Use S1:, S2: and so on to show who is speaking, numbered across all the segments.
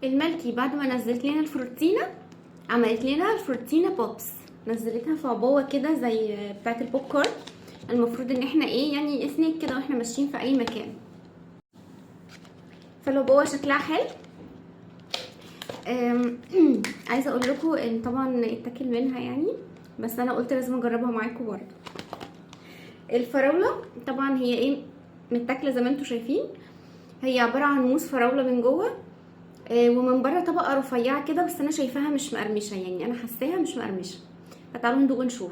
S1: الملكي بعد ما نزلت لنا الفروتينا عملت لنا الفروتينا بوبس، نزلتها في عبوه كده زي بتاعه البوب كورن. المفروض ان احنا ايه يعني سنيك كده واحنا ماشيين في اي مكان. فالعبوه شكلها حلو. عايزه اقول لكم ان طبعا اتاكل منها يعني، بس انا قلت لازم اجربها معاكم برضه. الفراوله طبعا هي ايه متاكله زي ما انتم شايفين، هي عباره عن موس فراوله من جوه ومن بره طبقه رفيعه كده، بس انا شايفاها مش مقرمشه، يعني انا حاساها مش مقرمشه. فتعالوا ندوق ونشوف.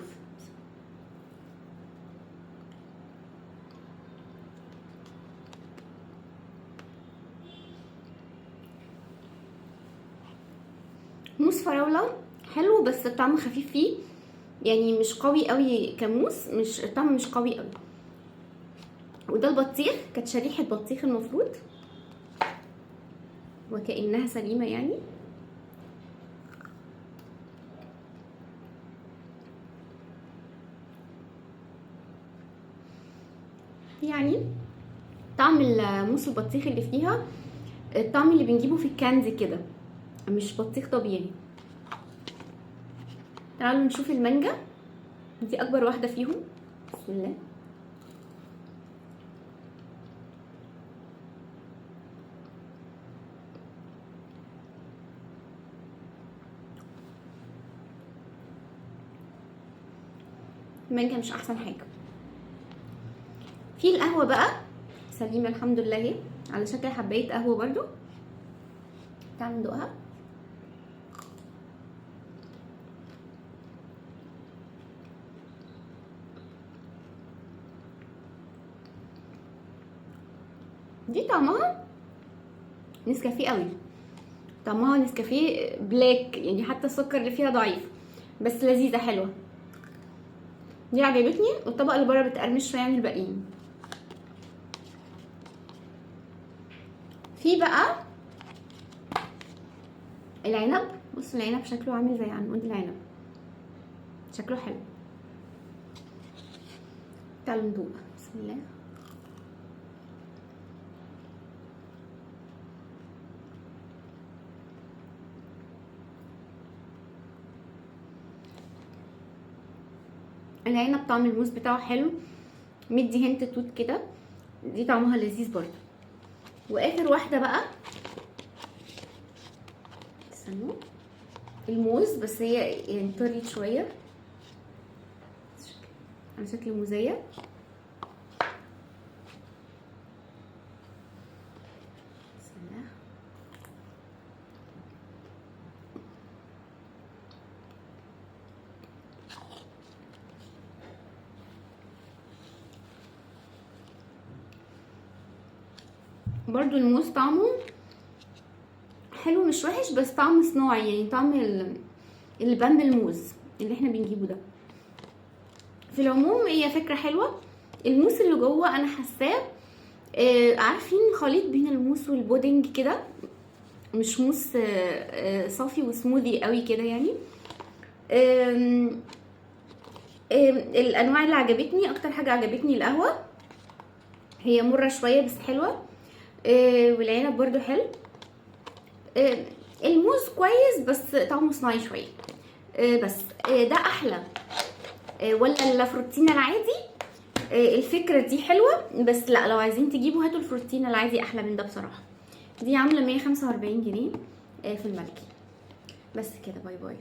S1: موس فراوله حلو بس الطعم خفيف فيه، يعني مش قوي قوي كموس، مش الطعم مش قوي قوي. وده البطيخ، كانت شريحه بطيخ المفروض وكأنها سليمه يعني طعم الموس البطيخ اللي فيها الطعم اللي بنجيبه في الكنز كده، مش بطيخ طبيعي. تعالوا نشوف المانجا، دي اكبر واحده فيهم. بسم الله. المانجا مش احسن حاجه. في القهوه بقى سليمه الحمد لله، اهي على شكل حبايه قهوه برضو. تعالوا ندوقها. دي طعمها نسكافيه قوي، طعمها نسكافيه بلاك، يعني حتى السكر اللي فيها ضعيف، بس لذيذه حلوه. دي عجبتني، والطبقه اللي بره بتقرمش شويه عن الباقيين. في بقى العنب، بصوا العنب شكله عامل زي عنقود العنب، شكله حلو. تعالوا ندوق. بسم الله. العنب طعم الموز بتاعه حلو، مدي هنت توت كده، دي طعمها لذيذ برضه. واخر واحده بقى استنوا، الموز، بس هي يعني طريت شويه على شكل موزيه. بسم الله. برضو الموز طعمه حلو مش وحش، بس طعم صناعي، يعني طعم البن الموز اللي احنا بنجيبه ده. في العموم هي فكره حلوه. الموس اللي جوه انا حاساه عارفين خليط بين الموس والبودنج كده، مش موس صافي وسموذي قوي كده يعني. الانواع اللي عجبتني اكتر حاجه عجبتني القهوه، هي مره شويه بس حلوه. والعنب برضو حلو. الموز كويس بس طعمه صناعي شويه. بس ده احلى ولا الفروتينا العادي؟ الفكره دي حلوه، بس لا لو عايزين تجيبوا هاتوا الفروتينا العادي احلى من ده بصراحه. دي عامله 145 جنيه في الملكي. بس كده، باي باي.